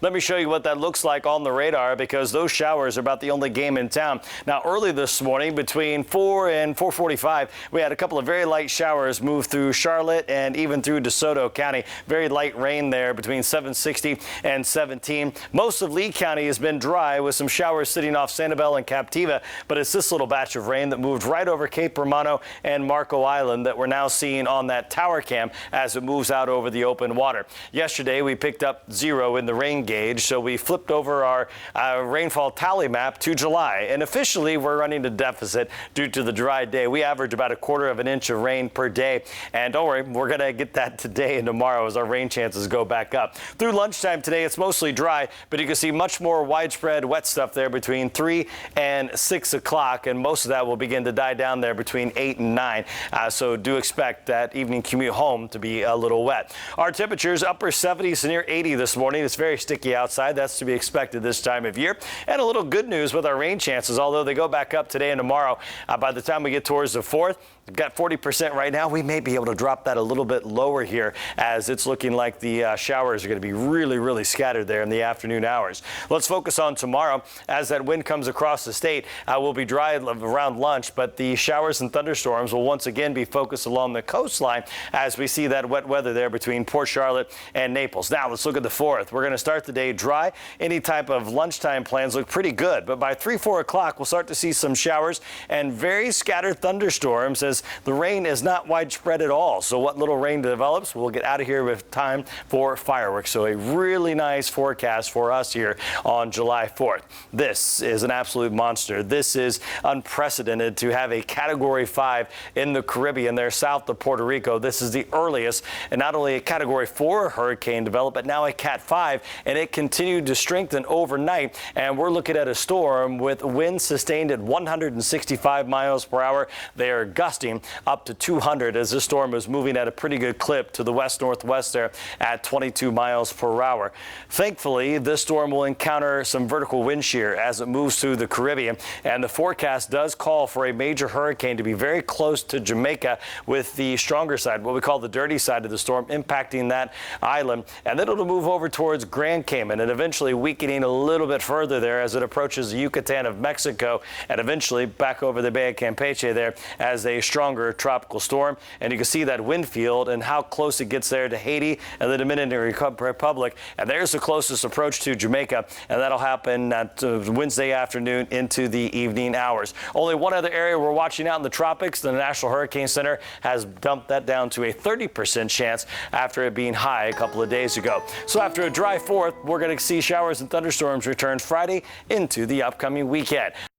Let me show you what that looks like on the radar, because those showers are about the only game in town. Now, early this morning between 4 and 4:45, we had a couple of very light showers move through Charlotte and even through DeSoto County. Very light rain there between 760 and 17. Most of Lee County has been dry with some showers sitting off Sanibel and Captiva, but it's this little batch of rain that moved right over Cape Romano and Marco Island that we're now seeing on that tower cam as it moves out over the open water. Yesterday, we picked up 0 in the rain gauge, so we flipped over our rainfall tally map to July, and officially we're running a deficit due to the dry day. We average about a quarter of an inch of rain per day, and don't worry, we're going to get that today and tomorrow as our rain chances go back up. Through lunchtime today, it's mostly dry, but you can see much more widespread wet stuff there between 3 and 6 o'clock, and most of that will begin to die down there between 8 and 9. So do expect that evening commute home to be a little wet. Our temperatures upper 70s to near 80 this morning. It's very sticky outside. That's to be expected this time of year. And a little good news with our rain chances, although they go back up today and tomorrow. By the time we get towards the 4th, we've got 40% right now. We may be able to drop that a little bit lower here, as it's looking like the showers are going to be really scattered there in the afternoon hours. Let's focus on tomorrow. As that wind comes across the state, we'll be dry around lunch, but the showers and thunderstorms will once again be focused along the coastline as we see that wet weather there between Port Charlotte and Naples. Now let's look at the 4th. We're going to start the day dry. Any type of lunchtime plans look pretty good, but by 3-4 o'clock we'll start to see some showers and very scattered thunderstorms as the rain is not widespread at all. So what little rain develops, we'll get out of here with time for fireworks. So a really nice forecast for us here on July 4th. This is an absolute monster. This is unprecedented to have a Category 5 in the Caribbean there south of Puerto Rico. This is the earliest, and not only a Category 4 hurricane developed, but now a Cat 5, and it continued to strengthen overnight. And we're looking at a storm with winds sustained at 165 miles per hour. They are gusting up to 200 as this storm is moving at a pretty good clip to the west-northwest there at 22 miles per hour. Thankfully, this storm will encounter some vertical wind shear as it moves through the Caribbean, and the forecast does call for a major hurricane to be very close to Jamaica, with the stronger side, what we call the dirty side of the storm, impacting that island, and then it'll move over towards Grand Cayman and eventually weakening a little bit further there as it approaches the Yucatan of Mexico, and eventually back over the Bay of Campeche there as a stronger tropical storm. And you can see that wind field and how close it gets there to Haiti and the Dominican Republic, and there's the closest approach to Jamaica, and that'll happen Wednesday afternoon into the evening hours. Only one other area we're watching out in the tropics. The National Hurricane Center has dumped that down to a 30% chance after it being high a couple of days ago. So after a dry 4th, we're going to see showers and thunderstorms return Friday into the upcoming weekend.